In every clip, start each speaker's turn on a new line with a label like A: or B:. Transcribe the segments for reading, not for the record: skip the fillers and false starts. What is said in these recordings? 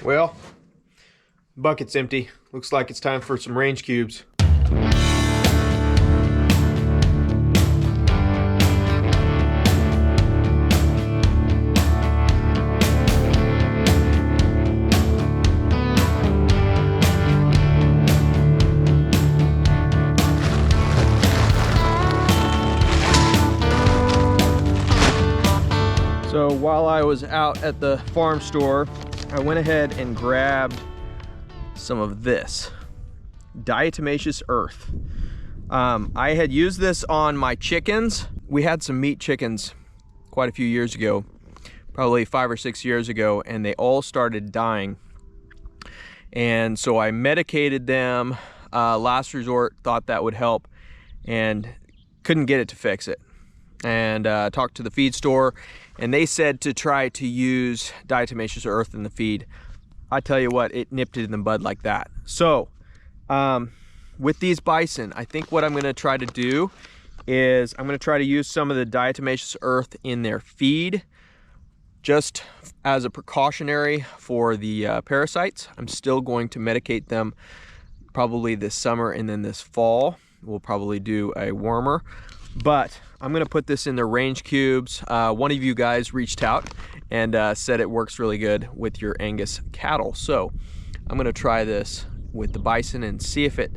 A: Well, bucket's empty. Looks like it's time for some range cubes. So while I was out at the farm store, I went ahead and grabbed some of this diatomaceous earth. I had used this on my chickens. We had some meat chickens quite a few years ago, probably 5 or 6 years ago, and they all started dying. And so I medicated them, last resort, thought that would help, and couldn't get it to fix it. And talked to the feed store, and they said to try to use diatomaceous earth in the feed. I tell you what, it nipped it in the bud like that. So with these bison, I think what I'm going to try to do is I'm going to try to use some of the diatomaceous earth in their feed just as a precautionary for the parasites. I'm still going to medicate them probably this summer, and then this fall we'll probably do a wormer. But I'm going to put this in the range cubes. One of you guys reached out and said it works really good with your Angus cattle. So I'm going to try this with the bison and see if it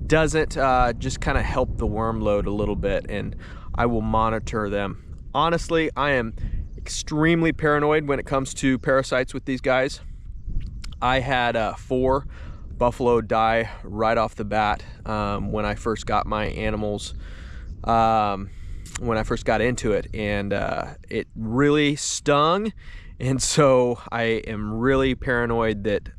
A: doesn't just kind of help the worm load a little bit, and I will monitor them. Honestly, I am extremely paranoid when it comes to parasites with these guys. I had 4 buffalo die right off the bat when I first got my animals, when I first got into it, and it really stung. And so I am really paranoid that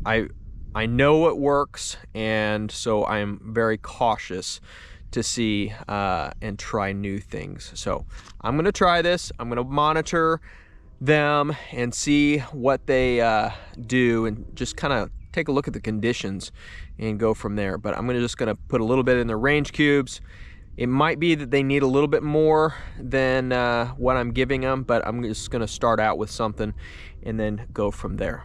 A: I know it works, and so I'm very cautious to see and try new things. So I'm gonna try this. I'm gonna monitor them and see what they do, and just kind of take a look at the conditions and go from there. But I'm just gonna put a little bit in the range cubes. It might be that they need a little bit more than what I'm giving them, but I'm just gonna start out with something and then go from there.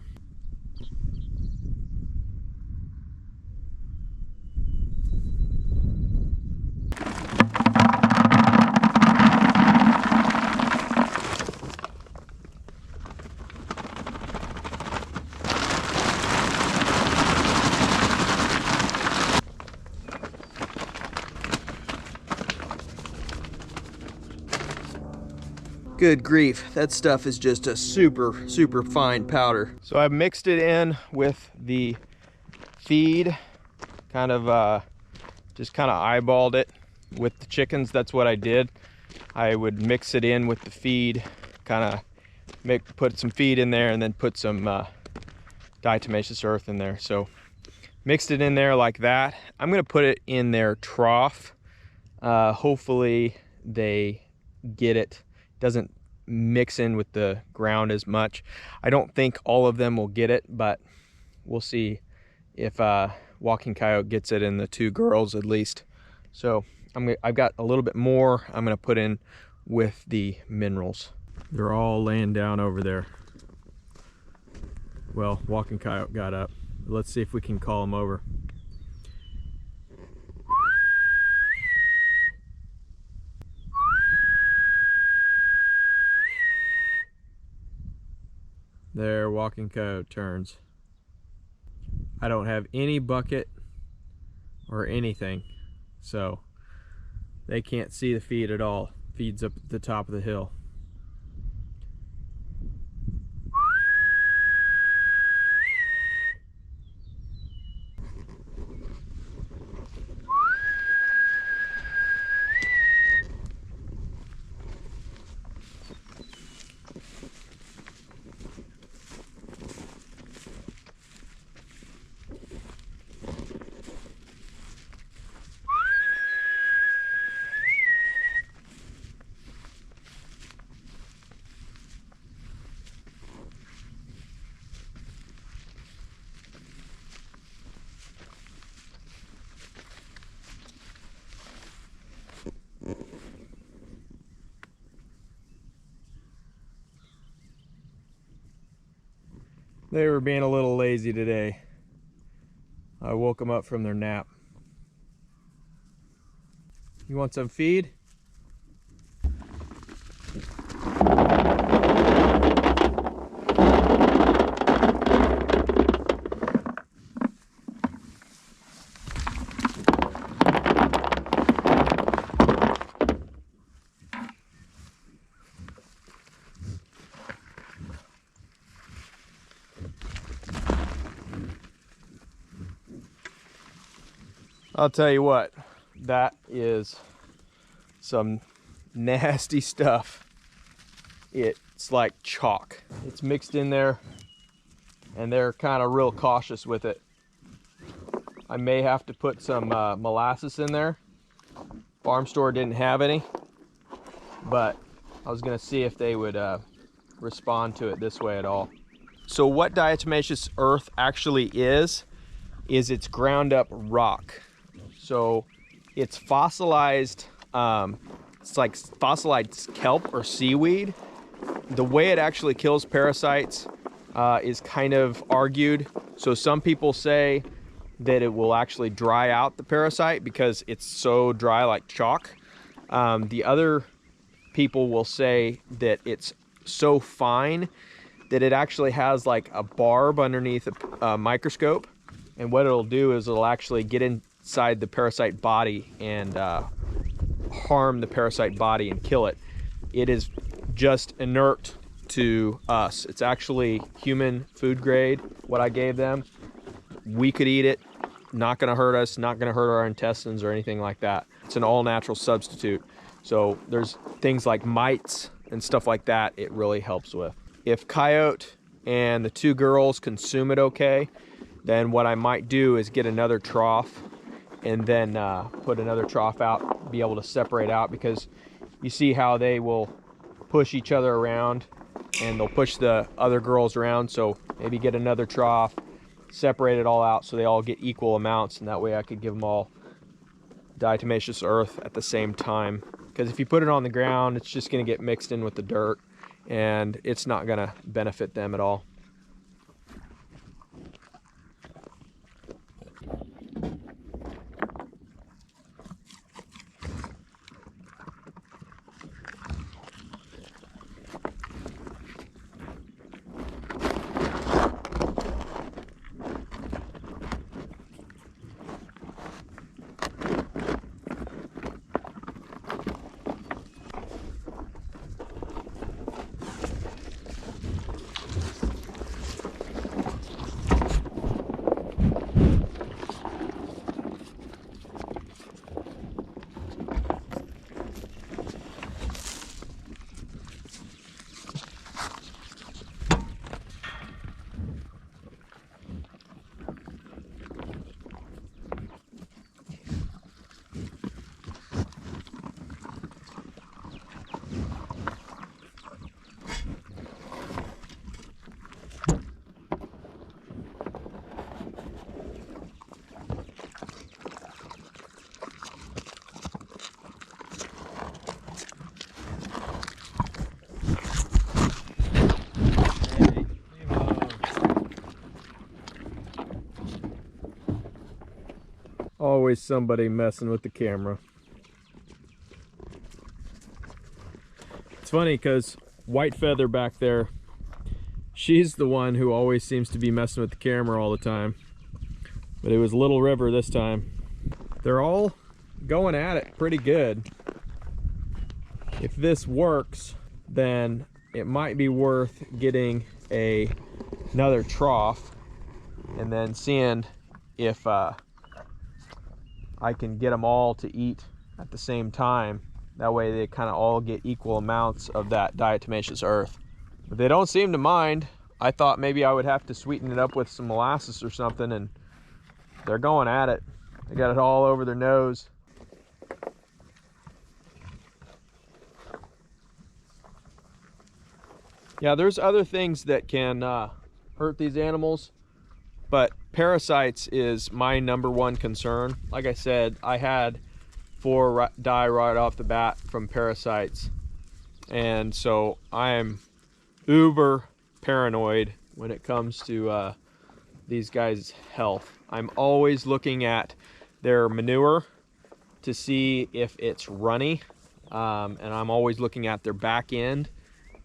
A: Good grief, that stuff is just a super fine powder. So I've mixed it in with the feed, kind of just kind of eyeballed it with the chickens. That's what I did. I would mix it in with the feed, kind of put some feed in there, and then put some diatomaceous earth in there. So mixed it in there like that. I'm gonna put it in their trough. Hopefully they get it. Doesn't mix in with the ground as much. I don't think all of them will get it, but we'll see if Walking Coyote gets it, and the 2 girls at least. So I've got a little bit more I'm gonna put in with the minerals. They're all laying down over there. Well, Walking Coyote got up. Let's see if we can call him over. There, Walking Coyote turns. I don't have any bucket or anything, so they can't see the feed at all. Feed's up at the top of the hill. They were being a little lazy today. I woke them up from their nap. You want some feed? I'll tell you what, that is some nasty stuff. It's like chalk. It's mixed in there, and they're kind of real cautious with it. I may have to put some molasses in there. Farm store didn't have any, but I was gonna see if they would respond to it this way at all. So what diatomaceous earth actually is it's ground up rock. So it's fossilized, it's like fossilized kelp or seaweed. The way it actually kills parasites is kind of argued. So some people say that it will actually dry out the parasite because it's so dry like chalk. The other people will say that it's so fine that it actually has like a barb underneath a microscope. And what it'll do is it'll actually get inside the parasite body and harm the parasite body and kill it. It is just inert to us. It's actually human food grade, what I gave them. We could eat it, not gonna hurt us, not gonna hurt our intestines or anything like that. It's an all natural substitute. So there's things like mites and stuff like that it really helps with. If Coyote and the two girls consume it okay, then what I might do is get another trough and then put another trough out, be able to separate out, because you see how they will push each other around and they'll push the other girls around. So maybe get another trough, separate it all out so they all get equal amounts, and that way I could give them all diatomaceous earth at the same time. Because if you put it on the ground, it's just gonna get mixed in with the dirt and it's not gonna benefit them at all. Always somebody messing with the camera. It's funny because White Feather back there, she's the one who always seems to be messing with the camera all the time. But it was Little River this time. They're all going at it pretty good. If this works, then it might be worth getting another trough and then seeing if I can get them all to eat at the same time. That way they kind of all get equal amounts of that diatomaceous earth. But they don't seem to mind. I thought maybe I would have to sweeten it up with some molasses or something, and they're going at it. They got it all over their nose. Yeah, there's other things that can hurt these animals, but parasites is my #1 concern. Like I said, I had 4 die right off the bat from parasites, and so I am uber paranoid when it comes to these guys' health. I'm always looking at their manure to see if it's runny, and I'm always looking at their back end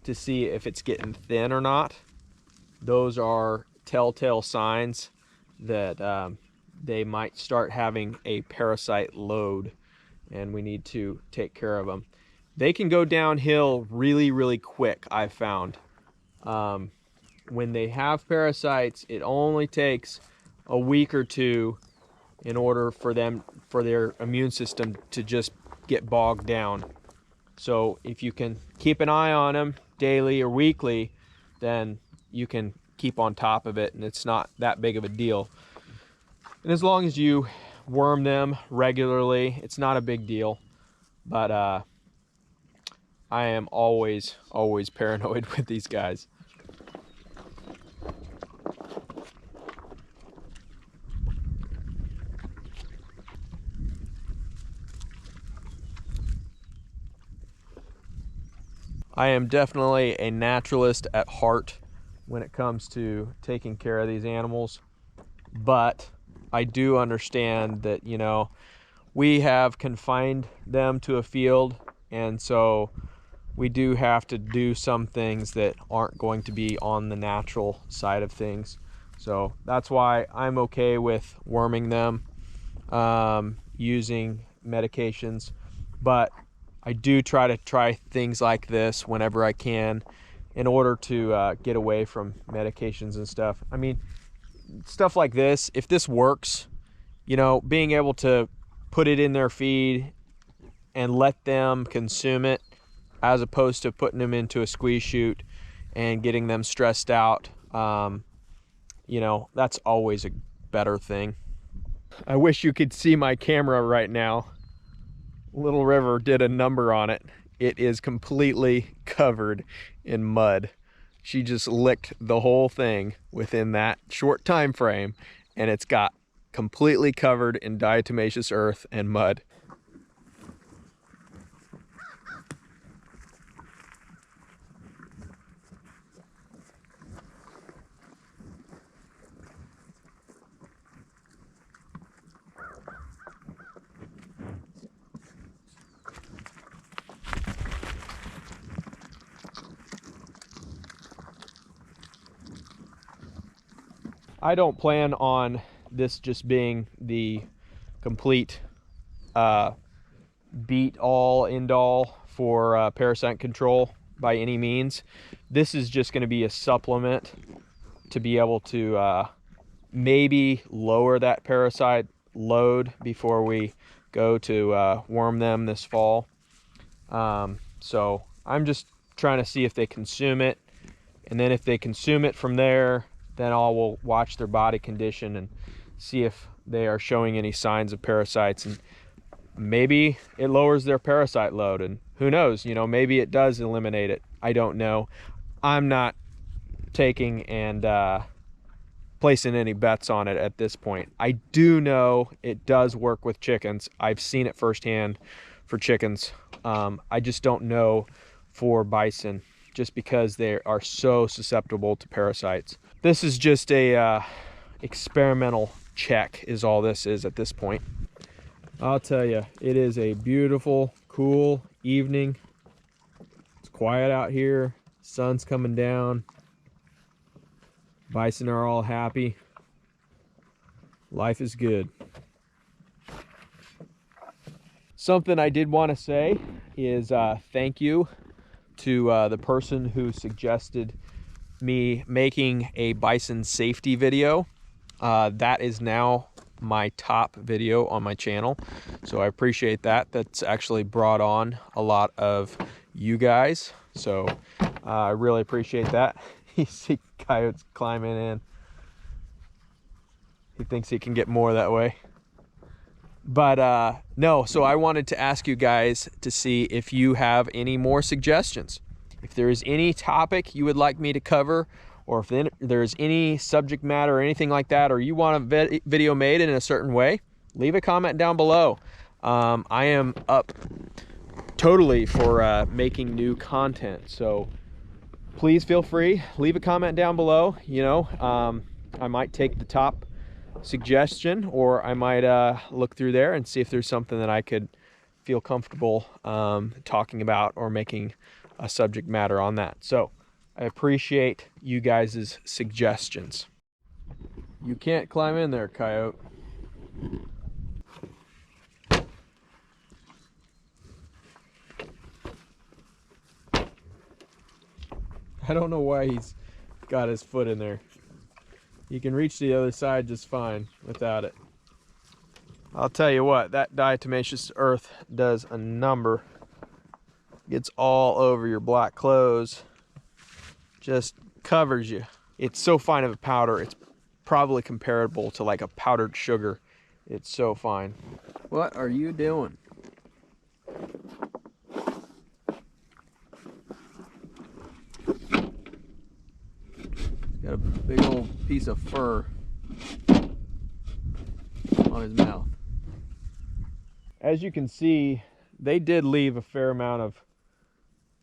A: to see if it's getting thin or not. Those are telltale signs that they might start having a parasite load, and we need to take care of them. They can go downhill really, really quick, I've found. When they have parasites, it only takes a week or two in order for their immune system to just get bogged down. So if you can keep an eye on them daily or weekly, then you can keep on top of it, and it's not that big of a deal. And as long as you worm them regularly, it's not a big deal. But I am always paranoid with these guys. I am definitely a naturalist at heart when it comes to taking care of these animals, but I do understand that, you know, we have confined them to a field, and so we do have to do some things that aren't going to be on the natural side of things. So that's why I'm okay with worming them, using medications, but I do try things like this whenever I can in order to get away from medications and stuff. I mean, stuff like this, if this works, you know, being able to put it in their feed and let them consume it as opposed to putting them into a squeeze chute and getting them stressed out, you know, that's always a better thing. I wish you could see my camera right now. Little River did a number on it. It is completely covered in mud. She just licked the whole thing within that short time frame, and it's got completely covered in diatomaceous earth and mud. I don't plan on this just being the complete beat all end all for parasite control by any means. This is just going to be a supplement to be able to maybe lower that parasite load before we go to worm them this fall. So I'm just trying to see if they consume it, and then if they consume it from there, then will watch their body condition and see if they are showing any signs of parasites, and maybe it lowers their parasite load, and who knows, you know, maybe it does eliminate it. I don't know. I'm not taking and placing any bets on it at this point. I do know it does work with chickens. I've seen it firsthand for chickens. I just don't know for bison, just because they are so susceptible to parasites. This is just a experimental check is all this is at this point. I'll tell you, it is a beautiful, cool evening. It's quiet out here. Sun's coming down. Bison are all happy. Life is good. Something I did want to say is thank you to the person who suggested me making a bison safety video. That is now my top video on my channel, so I appreciate that. That's actually brought on a lot of you guys, so I really appreciate that. You see coyotes climbing in. He thinks he can get more that way. But no, so I wanted to ask you guys to see if you have any more suggestions. If there is any topic you would like me to cover, or if there's any subject matter or anything like that, or you want a video made in a certain way, leave a comment down below. I am up totally for making new content. So please feel free, leave a comment down below. You know, I might take the top suggestion, or I might look through there and see if there's something that I could feel comfortable talking about or making a subject matter on that. So I appreciate you guys' suggestions. You can't climb in there, coyote. I don't know why he's got his foot in there. You can reach the other side just fine without it. I'll tell you what, that diatomaceous earth does a number. Gets all over your black clothes. Just covers you. It's so fine of a powder, it's probably comparable to like a powdered sugar. It's so fine. What are you doing? Got a big old piece of fur on his mouth. As you can see, they did leave a fair amount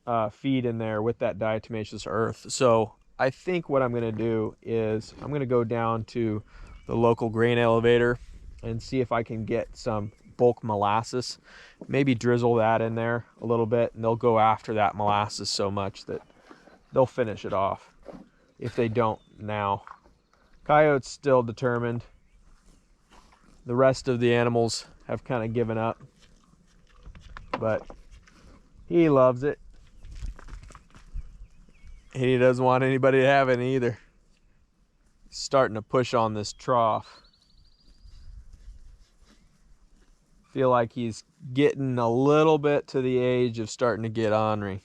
A: of feed in there with that diatomaceous earth. So I think what I'm going to do is I'm going to go down to the local grain elevator and see if I can get some bulk molasses. Maybe drizzle that in there a little bit, and they'll go after that molasses so much that they'll finish it off if they don't now. Coyote's still determined. The rest of the animals have kind of given up, but he loves it. He doesn't want anybody to have it either. He's starting to push on this trough. Feel like he's getting a little bit to the age of starting to get ornery.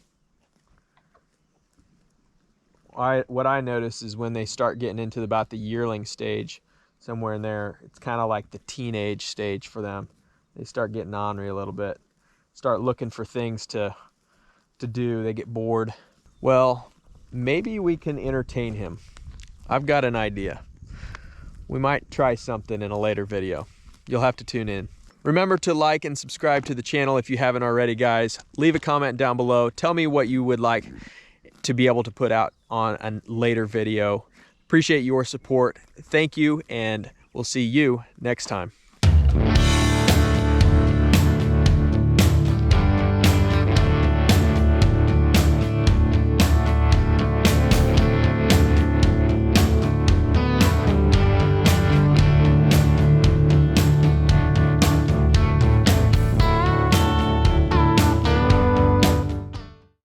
A: What I notice is when they start getting into about the yearling stage, somewhere in there, it's kind of like the teenage stage for them. They start getting ornery a little bit, start looking for things to do. They get bored. Well, maybe we can entertain him. I've got an idea. We might try something in a later video. You'll have to tune in. Remember to like and subscribe to the channel if you haven't already, guys. Leave a comment down below. Tell me what you would like to be able to put out on a later video. Appreciate your support. Thank you, and we'll see you next time.